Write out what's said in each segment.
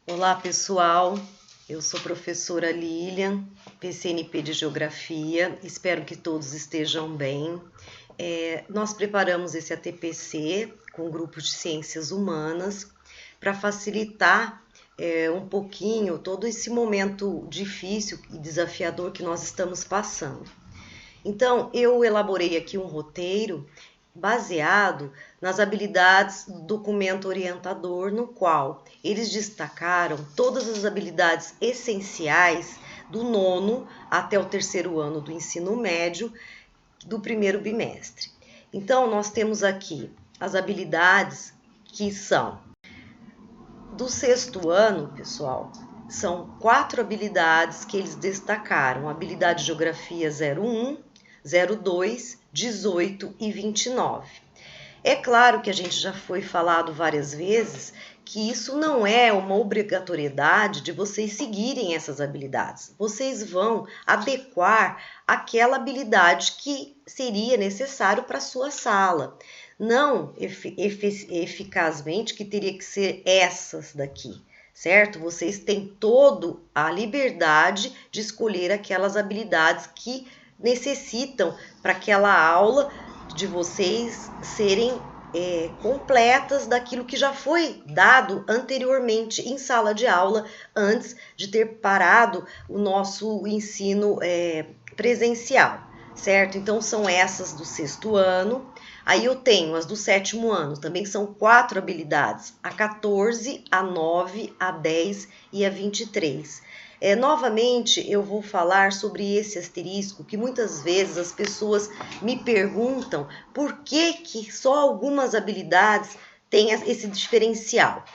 Olá pessoal, eu sou professora Lilian, PCNP de Geografia, espero que todos estejam bem. Nós preparamos esse ATPC com grupos de Ciências Humanas para facilitar um pouquinho todo esse momento difícil e desafiador que nós estamos passando. Então, eu elaborei aqui um roteiro baseado nas habilidades do documento orientador, no qual eles destacaram todas as habilidades essenciais do nono até o terceiro ano do ensino médio do primeiro bimestre. Então, nós temos aqui as habilidades que são do sexto ano, pessoal. São 4 habilidades que eles destacaram: habilidade de geografia 01, 02, 18 e 29. É claro que a gente já foi falado várias vezes que isso não é uma obrigatoriedade de vocês seguirem essas habilidades. Vocês vão adequar aquela habilidade que seria necessário para a sua sala. Não eficazmente que teria que ser essas daqui, certo? Vocês têm toda a liberdade de escolher aquelas habilidades que necessitam para aquela aula de vocês serem completas daquilo que já foi dado anteriormente em sala de aula, antes de ter parado o nosso ensino presencial, certo? Então, são essas do sexto ano. Aí eu tenho as do sétimo ano, também são 4 habilidades, a 14, a 9, a 10 e a 23. Novamente, eu vou falar sobre esse asterisco, que muitas vezes as pessoas me perguntam por que só algumas habilidades têm esse diferencial.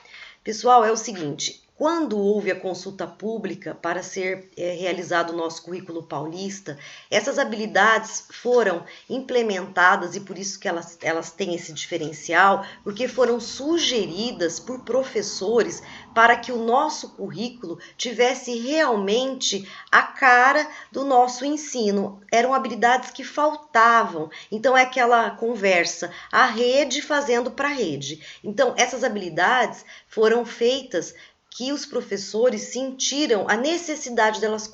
Pessoal, é o seguinte: quando houve a consulta pública para ser realizado o nosso currículo paulista, essas habilidades foram implementadas e por isso que elas têm esse diferencial, porque foram sugeridas por professores para que o nosso currículo tivesse realmente a cara do nosso ensino. Eram habilidades que faltavam. Então é aquela conversa, a rede fazendo para a rede. Então essas habilidades foram feitas que os professores sentiram a necessidade delas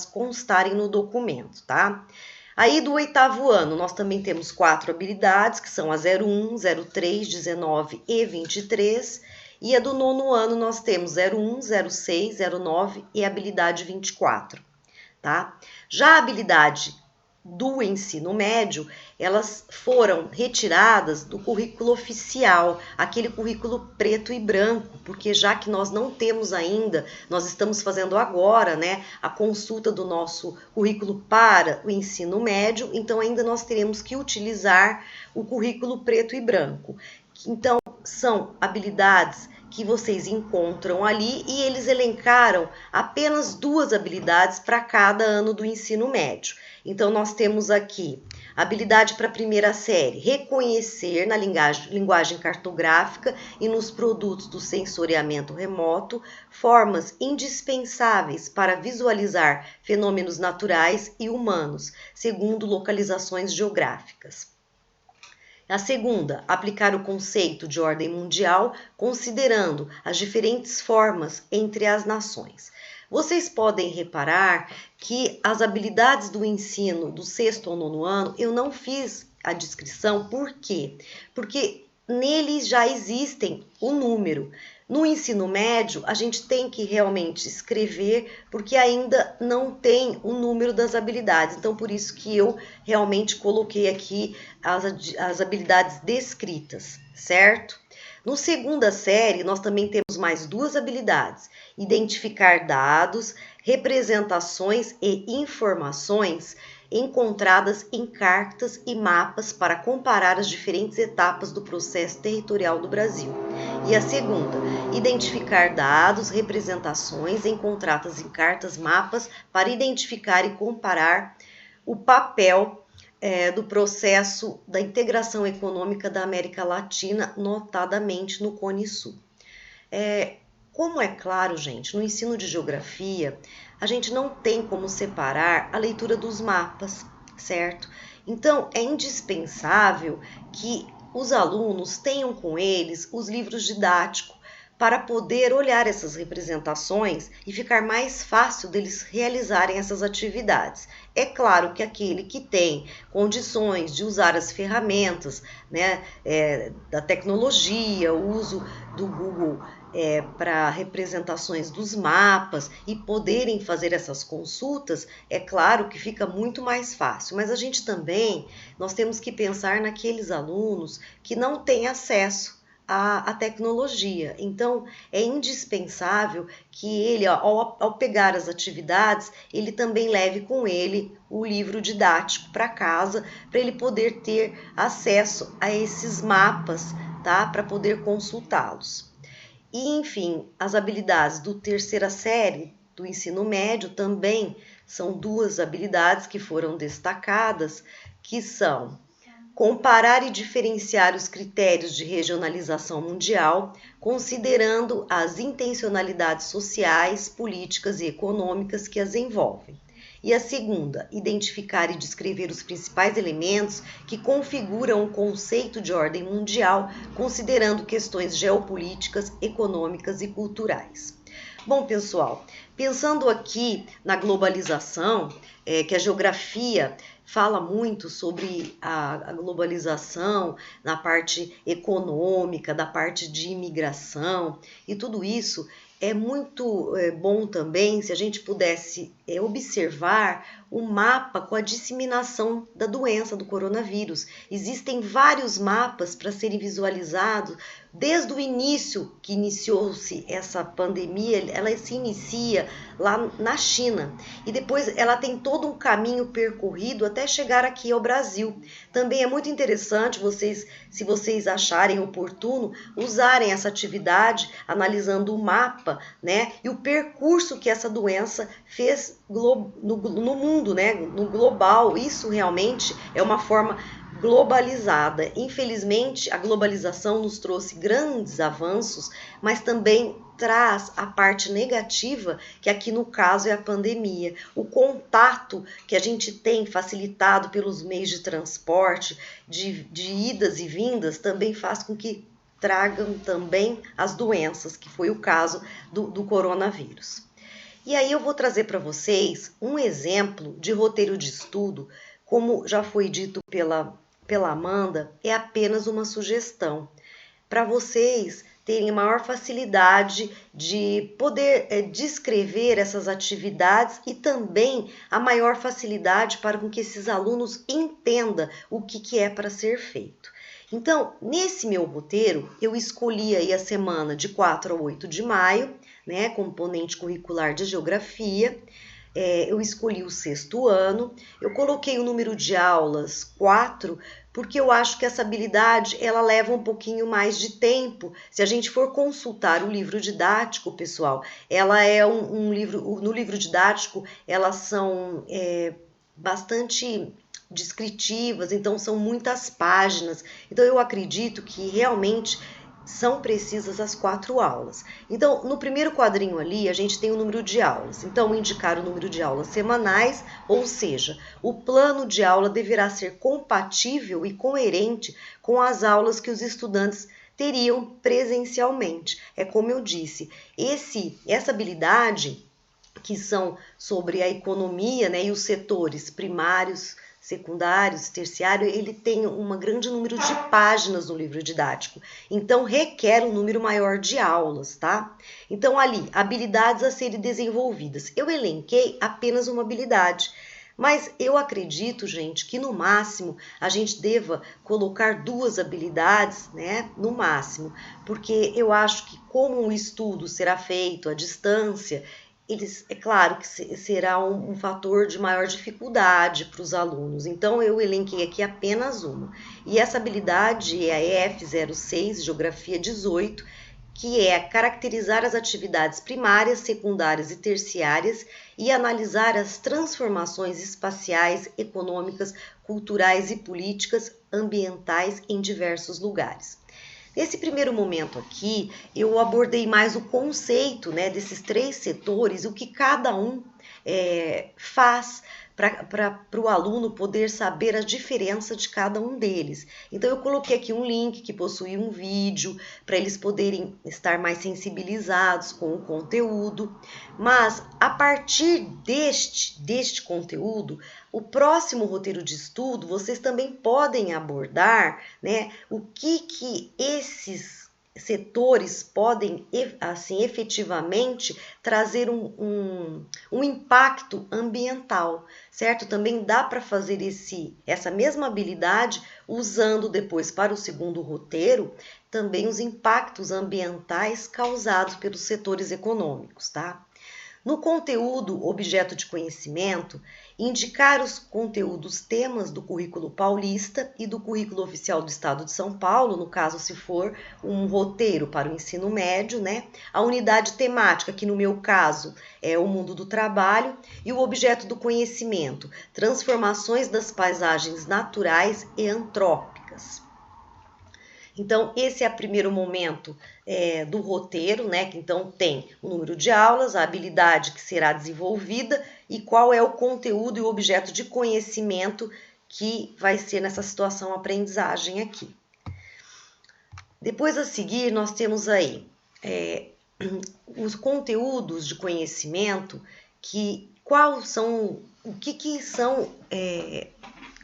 constarem no documento, tá? Aí do oitavo ano, nós também temos 4 habilidades, que são a 01, 03, 19 e 23. E a do nono ano, nós temos 01, 06, 09 e a habilidade 24, tá? Já a habilidade do ensino médio, elas foram retiradas do currículo oficial, aquele currículo preto e branco, porque já que nós não temos ainda, nós estamos fazendo agora, né, a consulta do nosso currículo para o ensino médio, então ainda nós teremos que utilizar o currículo preto e branco. Então, são habilidades que vocês encontram ali e eles elencaram apenas 2 habilidades para cada ano do ensino médio. Então, nós temos aqui habilidade para a primeira série: reconhecer na linguagem cartográfica e nos produtos do sensoriamento remoto formas indispensáveis para visualizar fenômenos naturais e humanos, segundo localizações geográficas. A segunda, aplicar o conceito de ordem mundial, considerando as diferentes formas entre as nações. Vocês podem reparar que as habilidades do ensino do sexto ao nono ano, eu não fiz a descrição, por quê? Porque neles já existem o número. No ensino médio, a gente tem que realmente escrever, porque ainda não tem o número das habilidades. Então, por isso que eu realmente coloquei aqui as habilidades descritas, certo? No segunda série, nós também temos mais 2 habilidades: identificar dados, representações e informações encontradas em cartas e mapas para comparar as diferentes etapas do processo territorial do Brasil. E a segunda, identificar dados, representações encontradas em cartas, mapas para identificar e comparar o papel do processo da integração econômica da América Latina, notadamente no Cone Sul. Como é claro, gente, no ensino de geografia, a gente não tem como separar a leitura dos mapas, certo? Então, é indispensável que os alunos tenham com eles os livros didáticos para poder olhar essas representações e ficar mais fácil deles realizarem essas atividades. É claro que aquele que tem condições de usar as ferramentas, né, da tecnologia, o uso do Google para representações dos mapas e poderem fazer essas consultas, é claro que fica muito mais fácil. Mas nós temos que pensar naqueles alunos que não têm acesso à tecnologia. Então, é indispensável que ele, ao pegar as atividades, ele também leve com ele o livro didático para casa, para ele poder ter acesso a esses mapas, tá? Para poder consultá-los. E, enfim, as habilidades do terceira série do ensino médio também são 2 habilidades que foram destacadas, que são comparar e diferenciar os critérios de regionalização mundial, considerando as intencionalidades sociais, políticas e econômicas que as envolvem. E a segunda, identificar e descrever os principais elementos que configuram o conceito de ordem mundial, considerando questões geopolíticas, econômicas e culturais. Bom, pessoal, pensando aqui na globalização, que a geografia fala muito sobre a globalização na parte econômica, da parte de imigração, e tudo isso é muito bom também se a gente pudesse observar o mapa com a disseminação da doença do coronavírus. Existem vários mapas para serem visualizados desde o início que iniciou-se essa pandemia. Ela se inicia lá na China e depois ela tem todo um caminho percorrido até chegar aqui ao Brasil. Também é muito interessante se vocês acharem oportuno, usarem essa atividade analisando o mapa, né, e o percurso que essa doença fez no mundo, né, no global. Isso realmente é uma forma globalizada. Infelizmente, a globalização nos trouxe grandes avanços, mas também traz a parte negativa, que aqui no caso é a pandemia. O contato que a gente tem facilitado pelos meios de transporte, de idas e vindas, também faz com que tragam também as doenças, que foi o caso do coronavírus. E aí eu vou trazer para vocês um exemplo de roteiro de estudo. Como já foi dito pela Amanda, é apenas uma sugestão para vocês terem maior facilidade de poder descrever essas atividades e também a maior facilidade para que esses alunos entendam o que é para ser feito. Então, nesse meu roteiro, eu escolhi aí a semana de 4 a 8 de maio, né, componente curricular de geografia. Eu escolhi o 6º ano, eu coloquei o número de aulas 4, porque eu acho que essa habilidade ela leva um pouquinho mais de tempo. Se a gente for consultar o livro didático, pessoal, ela é um livro, no livro didático elas são bastante descritivas, então são muitas páginas. Então eu acredito que realmente são precisas as 4 aulas. Então, no primeiro quadrinho ali, a gente tem o número de aulas. Então, indicar o número de aulas semanais, ou seja, o plano de aula deverá ser compatível e coerente com as aulas que os estudantes teriam presencialmente. É como eu disse, essa habilidade que são sobre a economia, né, e os setores primários, secundários, terciário, ele tem um grande número de páginas no livro didático, então requer um número maior de aulas, tá? Então ali, habilidades a serem desenvolvidas. Eu elenquei apenas uma habilidade, mas eu acredito, gente, que no máximo a gente deva colocar 2 habilidades, né, no máximo, porque eu acho que como o estudo será feito à distância, é claro que será um fator de maior dificuldade para os alunos. Então, eu elenquei aqui apenas uma. E essa habilidade é a EF06, Geografia 18, que é caracterizar as atividades primárias, secundárias e terciárias e analisar as transformações espaciais, econômicas, culturais e políticas ambientais em diversos lugares. Nesse primeiro momento aqui, eu abordei mais o conceito, né, desses 3 setores, o que cada um faz para o aluno poder saber a diferença de cada um deles. Então, eu coloquei aqui um link que possui um vídeo para eles poderem estar mais sensibilizados com o conteúdo. Mas, a partir deste conteúdo, o próximo roteiro de estudo, vocês também podem abordar, né, o que esses setores podem, assim, efetivamente trazer um impacto ambiental, certo? Também dá para fazer essa mesma habilidade usando depois para o segundo roteiro também os impactos ambientais causados pelos setores econômicos, tá? No conteúdo objeto de conhecimento, indicar os conteúdos temas do currículo paulista e do currículo oficial do Estado de São Paulo, no caso se for um roteiro para o ensino médio, né? A unidade temática, que no meu caso é o mundo do trabalho, e o objeto do conhecimento, transformações das paisagens naturais e antrópicas. Então, esse é o primeiro momento do roteiro, né? Que então tem o número de aulas, a habilidade que será desenvolvida e qual é o conteúdo e o objeto de conhecimento que vai ser nessa situação aprendizagem aqui. Depois a seguir, nós temos aí os conteúdos de conhecimento, o que são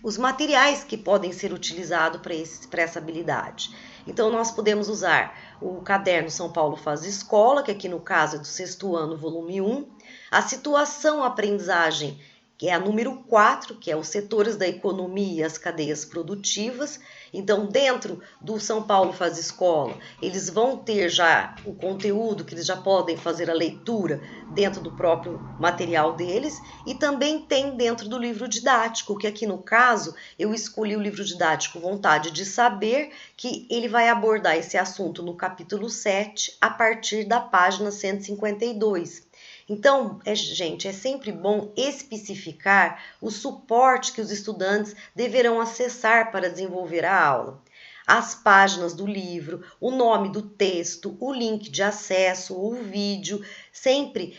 os materiais que podem ser utilizados para essa habilidade. Então, nós podemos usar o caderno São Paulo Faz Escola, que aqui no caso é do 6º ano, volume 1, a situação aprendizagem, que é a número 4, que é os setores da economia e as cadeias produtivas. Então, dentro do São Paulo Faz Escola, eles vão ter já o conteúdo que eles já podem fazer a leitura dentro do próprio material deles, e também tem dentro do livro didático, que aqui no caso eu escolhi o livro didático Vontade de Saber, que ele vai abordar esse assunto no capítulo 7, a partir da página 152. Então, gente, é sempre bom especificar o suporte que os estudantes deverão acessar para desenvolver a aula. As páginas do livro, o nome do texto, o link de acesso, o vídeo, sempre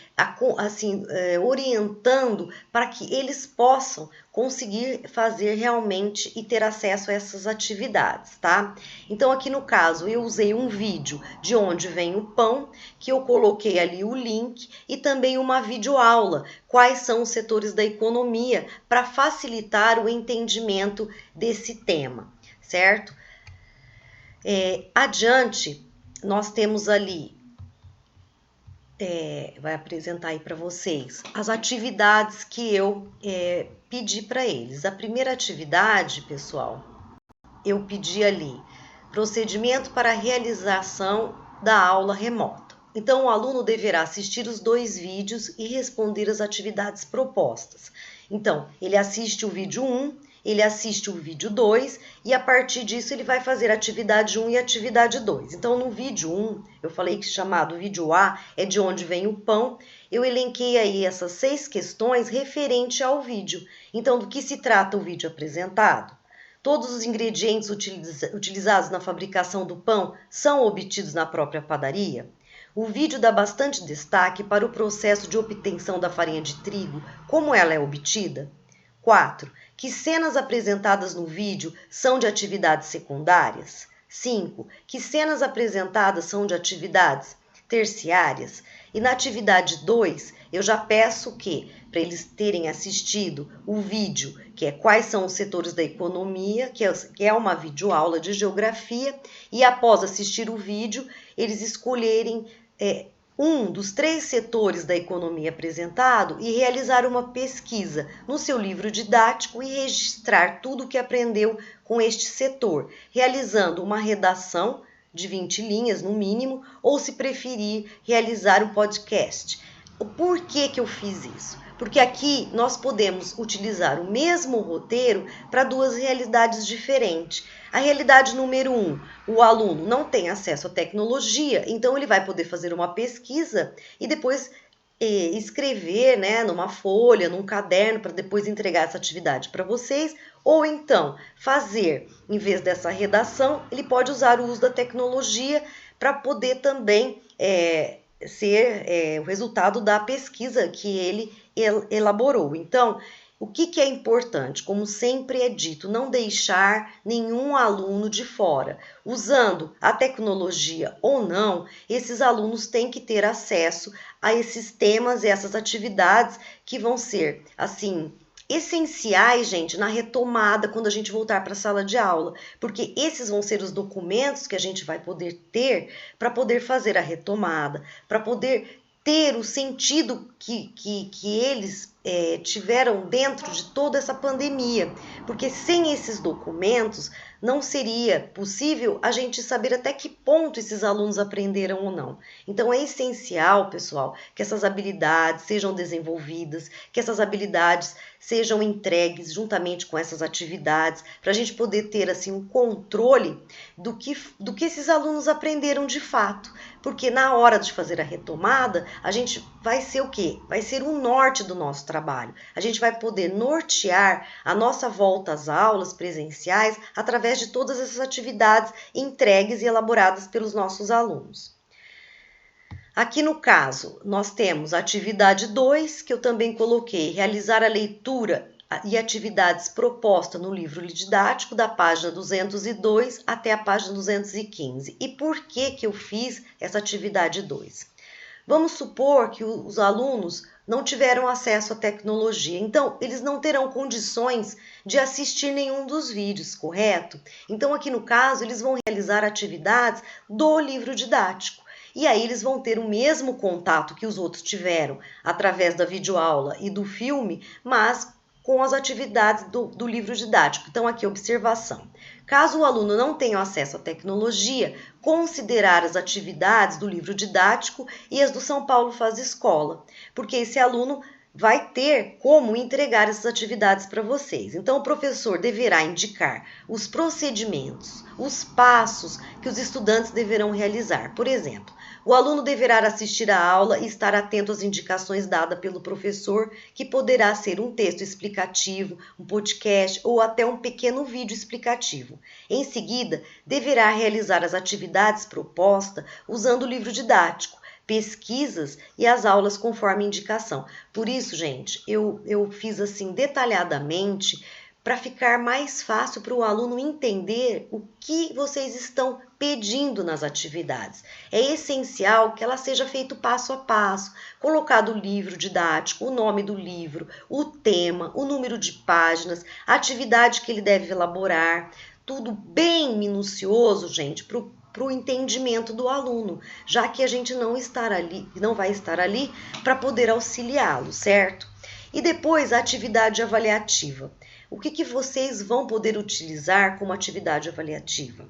assim, orientando para que eles possam conseguir fazer realmente e ter acesso a essas atividades, tá? Então, aqui no caso, eu usei um vídeo de onde vem o pão, que eu coloquei ali o link, e também uma videoaula, quais são os setores da economia, para facilitar o entendimento desse tema, certo? Adiante, nós temos ali, vai apresentar aí para vocês, as atividades que eu pedi para eles. A primeira atividade, pessoal, eu pedi ali, procedimento para a realização da aula remota. Então, o aluno deverá assistir os 2 vídeos e responder as atividades propostas. Então, ele assiste o vídeo 1, ele assiste o vídeo 2 e a partir disso ele vai fazer a atividade 1 e a atividade 2. Então, no vídeo 1, eu falei que chamado vídeo A é de onde vem o pão, eu elenquei aí essas 6 questões referente ao vídeo. Então, do que se trata o vídeo apresentado? Todos os ingredientes utilizados na fabricação do pão são obtidos na própria padaria? O vídeo dá bastante destaque para o processo de obtenção da farinha de trigo, como ela é obtida. 4. Que cenas apresentadas no vídeo são de atividades secundárias? 5. Que cenas apresentadas são de atividades terciárias? E na atividade 2, eu já peço que, para eles terem assistido o vídeo, que é quais são os setores da economia, que é uma videoaula de geografia, e após assistir o vídeo, eles escolherem um dos 3 setores da economia apresentado e realizar uma pesquisa no seu livro didático e registrar tudo o que aprendeu com este setor, realizando uma redação de 20 linhas no mínimo, ou se preferir, realizar um podcast. Por que eu fiz isso? Porque aqui nós podemos utilizar o mesmo roteiro para 2 realidades diferentes. A realidade número 1, o aluno não tem acesso à tecnologia, então ele vai poder fazer uma pesquisa e depois escrever, né, numa folha, num caderno, para depois entregar essa atividade para vocês. Ou então, fazer, em vez dessa redação, ele pode usar o uso da tecnologia para poder também ser o resultado da pesquisa que ele elaborou. Então, O que é importante? Como sempre é dito, não deixar nenhum aluno de fora. Usando a tecnologia ou não, esses alunos têm que ter acesso a esses temas e essas atividades que vão ser, assim, essenciais, gente, na retomada quando a gente voltar para a sala de aula, porque esses vão ser os documentos que a gente vai poder ter para poder fazer a retomada, para poder ter o sentido que eles tiveram dentro de toda essa pandemia, porque sem esses documentos não seria possível a gente saber até que ponto esses alunos aprenderam ou não. Então é essencial, pessoal, que essas habilidades sejam desenvolvidas, que essas habilidades sejam entregues juntamente com essas atividades, para a gente poder ter assim um controle do que esses alunos aprenderam de fato. Porque na hora de fazer a retomada, a gente vai ser o quê? Vai ser o norte do nosso trabalho. A gente vai poder nortear a nossa volta às aulas presenciais através de todas essas atividades entregues e elaboradas pelos nossos alunos. Aqui no caso, nós temos a atividade 2, que eu também coloquei, realizar a leitura e atividades propostas no livro didático da página 202 até a página 215. E por que eu fiz essa atividade 2? Vamos supor que os alunos não tiveram acesso à tecnologia, então eles não terão condições de assistir nenhum dos vídeos, correto? Então aqui no caso, eles vão realizar atividades do livro didático. E aí eles vão ter o mesmo contato que os outros tiveram através da videoaula e do filme, mas com as atividades do livro didático. Então aqui observação. Caso o aluno não tenha acesso à tecnologia, considerar as atividades do livro didático e as do São Paulo Faz Escola, porque esse aluno vai ter como entregar essas atividades para vocês. Então, o professor deverá indicar os procedimentos, os passos que os estudantes deverão realizar. Por exemplo, o aluno deverá assistir à aula e estar atento às indicações dadas pelo professor, que poderá ser um texto explicativo, um podcast ou até um pequeno vídeo explicativo. Em seguida, deverá realizar as atividades propostas usando o livro didático, pesquisas e as aulas conforme indicação. Por isso, gente, eu fiz assim detalhadamente para ficar mais fácil para o aluno entender o que vocês estão pedindo nas atividades. É essencial que ela seja feita passo a passo, colocado o livro didático, o nome do livro, o tema, o número de páginas, a atividade que ele deve elaborar, tudo bem minucioso, gente, para o entendimento do aluno, já que a gente não vai estar ali para poder auxiliá-lo, certo? E depois a atividade avaliativa. O que vocês vão poder utilizar como atividade avaliativa?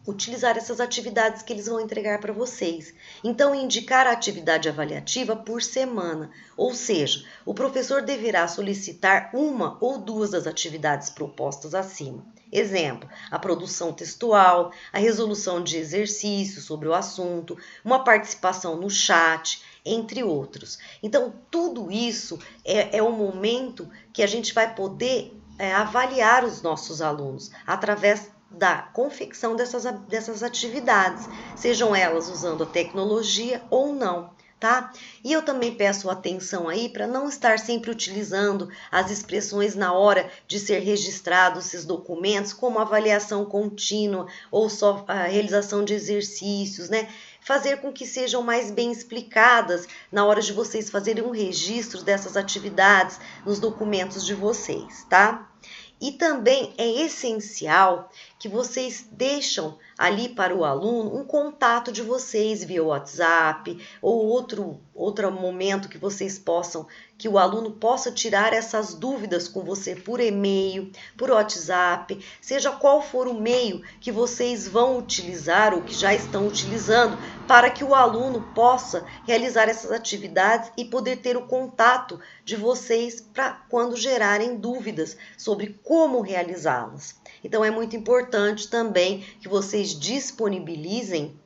Utilizar essas atividades que eles vão entregar para vocês. Então, indicar a atividade avaliativa por semana, ou seja, o professor deverá solicitar uma ou duas das atividades propostas acima. Exemplo, a produção textual, a resolução de exercícios sobre o assunto, uma participação no chat, entre outros. Então, tudo isso é um momento que a gente vai poder avaliar os nossos alunos através da confecção dessas atividades, sejam elas usando a tecnologia ou não, tá? E eu também peço atenção aí para não estar sempre utilizando as expressões na hora de ser registrados esses documentos, como avaliação contínua ou só a realização de exercícios, né? Fazer com que sejam mais bem explicadas na hora de vocês fazerem um registro dessas atividades nos documentos de vocês, tá? E também é essencial que vocês deixam ali para o aluno um contato de vocês via WhatsApp ou outro momento que o aluno possa tirar essas dúvidas com você por e-mail, por WhatsApp, seja qual for o meio que vocês vão utilizar ou que já estão utilizando para que o aluno possa realizar essas atividades e poder ter o contato de vocês para quando gerarem dúvidas sobre como realizá-las. Então, é muito importante também que vocês disponibilizem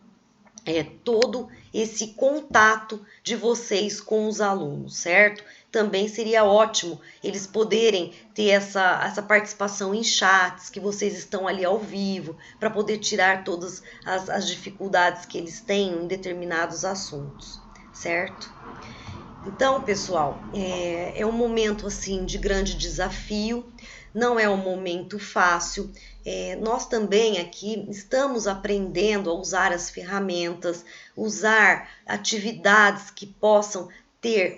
todo esse contato de vocês com os alunos, certo? Também seria ótimo eles poderem ter essa participação em chats, que vocês estão ali ao vivo, para poder tirar todas as dificuldades que eles têm em determinados assuntos, certo? Então, pessoal, é um momento assim de grande desafio, não é um momento fácil. Nós também aqui estamos aprendendo a usar as ferramentas, usar atividades que possam ter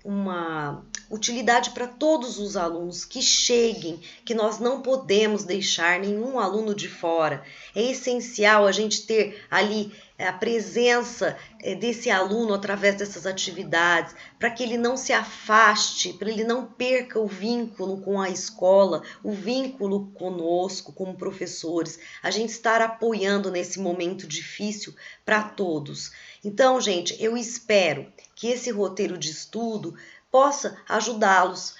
uma utilidade para todos os alunos que cheguem, que nós não podemos deixar nenhum aluno de fora. É essencial a gente ter ali a presença desse aluno através dessas atividades, para que ele não se afaste, para ele não perca o vínculo com a escola, o vínculo conosco como professores, a gente estar apoiando nesse momento difícil para todos. Então, gente, eu espero que esse roteiro de estudo possa ajudá-los.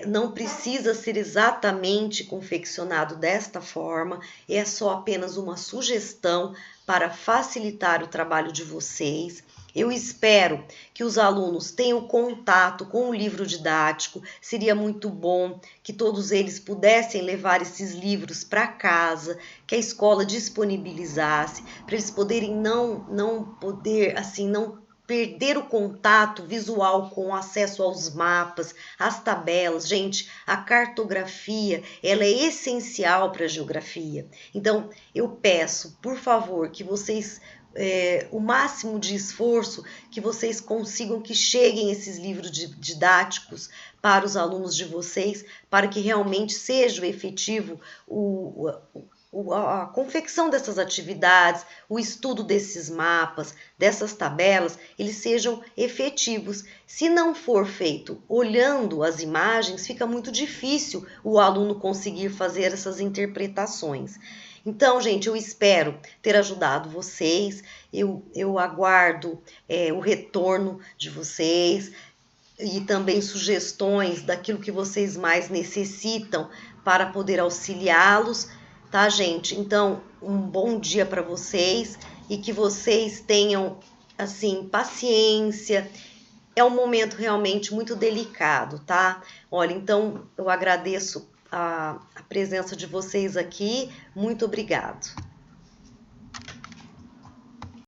Não precisa ser exatamente confeccionado desta forma, é só apenas uma sugestão para facilitar o trabalho de vocês. Eu espero que os alunos tenham contato com o livro didático. Seria muito bom que todos eles pudessem levar esses livros para casa, que a escola disponibilizasse, para eles poderem não perder o contato visual com acesso aos mapas, às tabelas. Gente, a cartografia, ela é essencial para a geografia. Então, eu peço, por favor, que vocês o máximo de esforço, que vocês consigam que cheguem esses livros didáticos para os alunos de vocês, para que realmente seja efetivo a confecção dessas atividades, o estudo desses mapas, dessas tabelas, eles sejam efetivos. Se não for feito olhando as imagens, fica muito difícil o aluno conseguir fazer essas interpretações. Então, gente, eu espero ter ajudado vocês, eu aguardo o retorno de vocês e também sugestões daquilo que vocês mais necessitam para poder auxiliá-los, tá, gente? Então, um bom dia para vocês e que vocês tenham, assim, paciência. É um momento realmente muito delicado, tá? Olha, então eu agradeço a presença de vocês aqui. Muito obrigado.